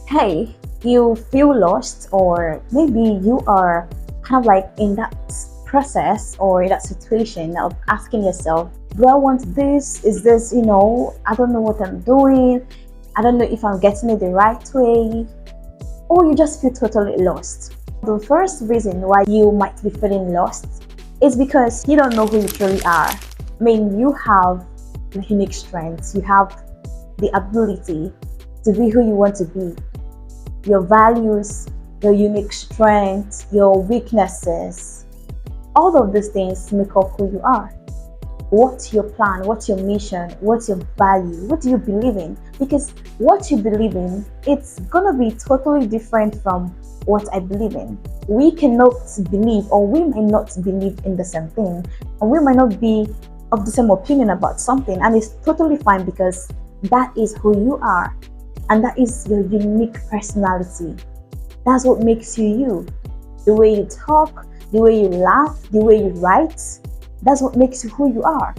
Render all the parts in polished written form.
Hey, you feel lost, or maybe you are kind of like in that process or in that situation of asking yourself, do I want this? Is this, I don't know what I'm doing. I don't know if I'm getting it the right way, or you just feel totally lost. The first reason why you might be feeling lost is because you don't know who you truly are. I mean, you have unique strengths, you have the ability to be who you want to be. Your values, your unique strengths, your weaknesses, all of these things make up who you are. What's your plan? What's your mission? What's your value? What do you believe in? Because what you believe in, it's gonna be totally different from what I believe in. We cannot believe, or we might not believe in the same thing, and we might not be of the same opinion about something, and it's totally fine because that is who you are, and that is your unique personality. That's what makes you you. The way you talk, the way you laugh, the way you write, that's what makes you who you are.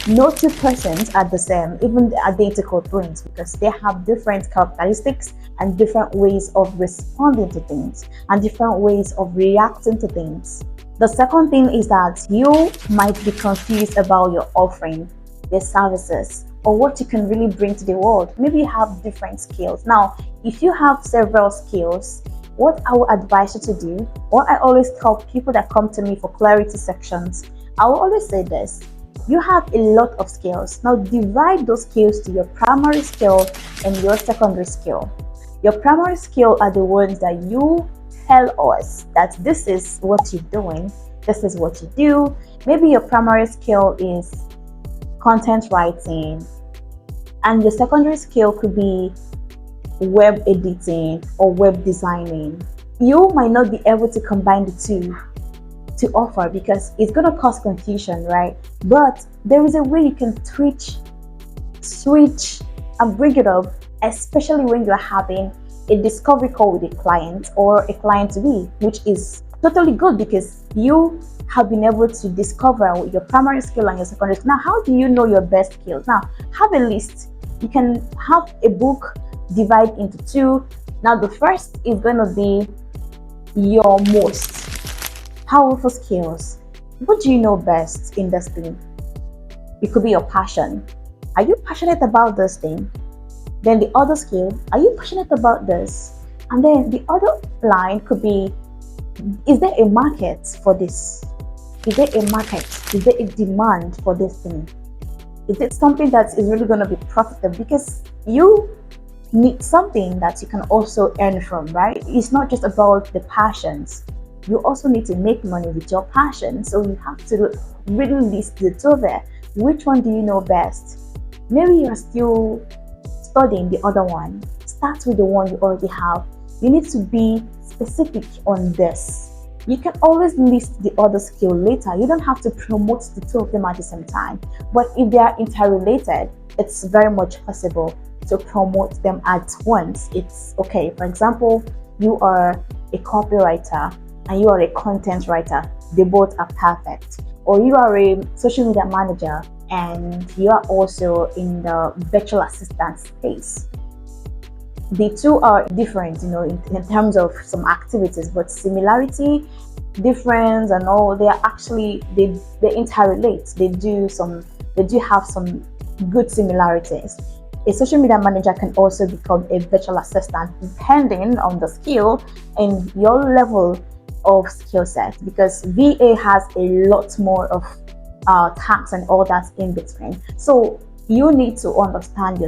No two persons are the same, even the identical twins, because they have different characteristics and different ways of responding to things and different ways of reacting to things. The second thing is that you might be confused about your offering, your services, or what you can really bring to the world. Maybe you have different skills. Now, if you have several skills, what I would advise you to do, what I always tell people that come to me for clarity sections, I will always say this: you have a lot of skills. Now divide those skills to your primary skill and your secondary skill. Your primary skill are the ones that you tell us that this is what you're doing, this is what you do. Maybe your primary skill is content writing, and your secondary skill could be web editing or web designing. You might not be able to combine the two to offer because it's going to cause confusion, right? But there is a way you can switch and bring it up, especially when you're having a discovery call with a client or a client to be, which is totally good because you have been able to discover your primary skill and your secondary skill. Now, how do you know your best skills? Now, have a list. You can have a book divide into two. Now, the first is going to be your most powerful skills. What do you know best in this thing? It could be your passion. Are you passionate about this thing? Then the other skill, are you passionate about this? And then the other line could be, is there a market for this? Is there a market? Is there a demand for this thing? Is it something that is really going to be profitable? Because you need something that you can also earn from, right? It's not just about the passions. You also need to make money with your passion. So you have to really list the two there. Which one do you know best? Maybe you're still studying the other one. Start with the one you already have. You need to be specific on this. You can always list the other skill later. You don't have to promote the two of them at the same time. But if they are interrelated, it's very much possible to promote them at once. It's okay. For example, you are a copywriter and you are a content writer. They both are perfect. Or you are a social media manager and you are also in the virtual assistant space. The two are different, in terms of some activities, but similarity, difference, and all, they are actually they interrelate. They do have some good similarities. A social media manager can also become a virtual assistant depending on the skill and your level of skill set, because VA has a lot more of tax and all that in between. So you need to understand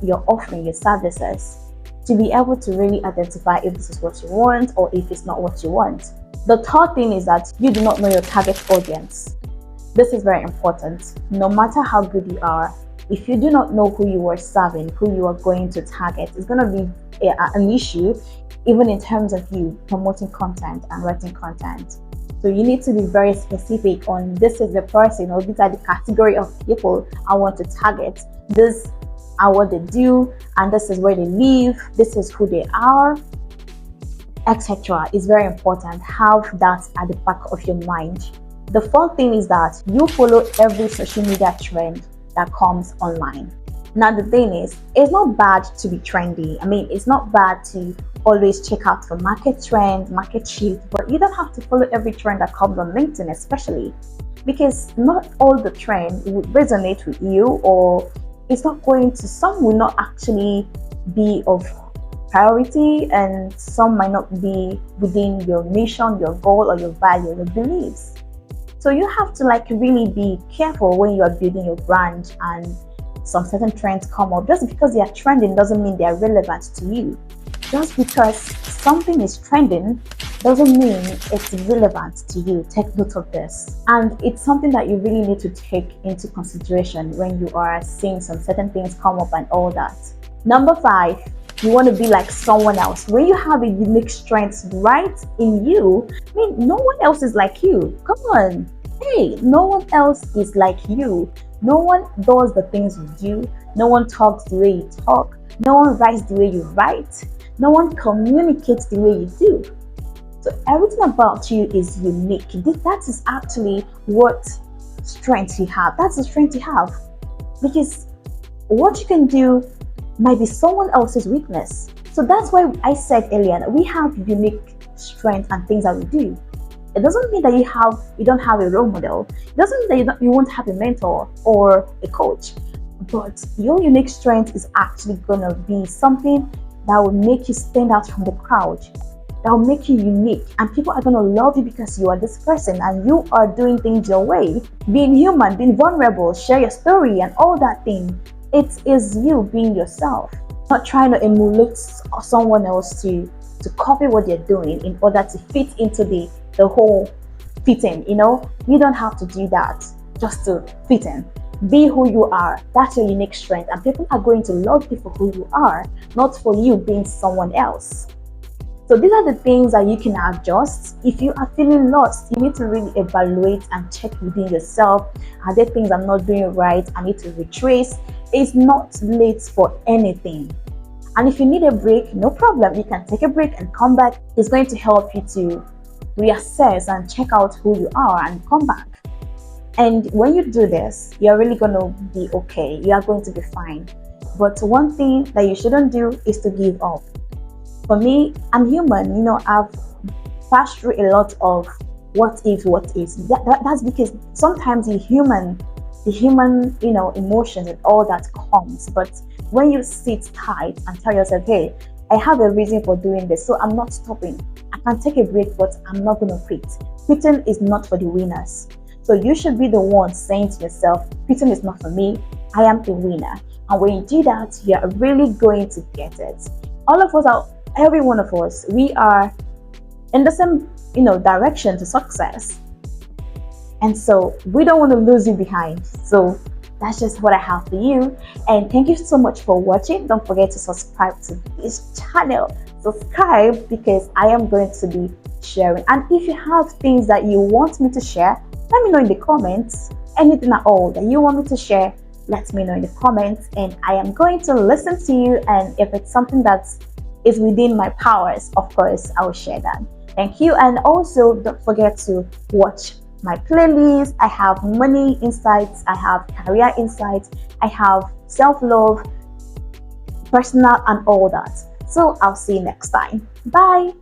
your offering, your services, to be able to really identify if this is what you want or if it's not what you want. The third thing is that you do not know your target audience. This is very important. No matter how good you are, if you do not know who you are serving, who you are going to target, it's going to be an issue, even in terms of you promoting content and writing content. So you need to be very specific on, this is the person, or these are the category of people I want to target. This are what they do, and this is where they live, this is who they are, etc. Is very important. Have that at the back of your mind. The fourth thing is that you follow every social media trend that comes online. Now the thing is, it's not bad to be trendy. I mean, it's not bad to always check out for market trends, market shifts, but you don't have to follow every trend that comes on LinkedIn, especially because not all the trend would resonate with you, or it's not going to, some will not actually be of priority, and some might not be within your mission, your goal, or your value, your beliefs. So you have to like really be careful when you are building your brand and some certain trends come up. Just because they are trending doesn't mean they are relevant to you. Just because something is trending doesn't mean it's relevant to you. Take note of this. And it's something that you really need to take into consideration when you are seeing some certain things come up and all that. Number 5, you want to be like someone else. When you have a unique strength right in you, I mean, no one else is like you. Come on. Hey, no one else is like you. No one does the things you do. No one talks the way you talk. No one writes the way you write. No one communicates the way you do. So everything about you is unique. That is actually what strength you have. That's the strength you have. Because what you can do might be someone else's weakness. So that's why I said earlier that we have unique strength and things that we do. It doesn't mean that you don't have a role model. It doesn't mean that you won't have a mentor or a coach. But your unique strength is actually gonna be something that will make you stand out from the crowd. That will make you unique, and people are gonna love you because you are this person and you are doing things your way. Being human, being vulnerable, share your story and all that thing. It is you being yourself. Not trying to emulate someone else to copy what they're doing in order to fit into the whole fitting. You don't have to do that just to fit in. Be who you are. That's your unique strength, and people are going to love you for who you are, not for you being someone else. So these are the things that you can adjust. If you are feeling lost, you need to really evaluate and check within yourself. Are there things I'm not doing right? I need to retrace. It's not late for anything. And if you need a break, no problem. You can take a break and come back. It's going to help you to reassess and check out who you are and come back. And when you do this, you're really going to be okay. You are going to be fine. But one thing that you shouldn't do is to give up. For me, I'm human. I've passed through a lot of what if. That's because sometimes the human, emotions and all that comes. But when you sit tight and tell yourself, hey, I have a reason for doing this, so I'm not stopping. I can take a break, but I'm not going to quit. Quitting is not for the winners. So you should be the one saying to yourself, quitting is not for me. I am a winner. And when you do that, you're really going to get it. All of us every one of us, we are in the same, direction to success. And so we don't want to lose you behind. So that's just what I have for you. And thank you so much for watching. Don't forget to subscribe to this channel. Subscribe, because I am going to be sharing. And if you have things that you want me to share, let me know in the comments. Anything at all that you want me to share, let me know in the comments, and I am going to listen to you. And if it's something that is within my powers, of course, I will share that. Thank you. And also don't forget to watch my playlist. I have money insights, I have career insights, I have self-love, personal, and all that. So I'll see you next time. Bye.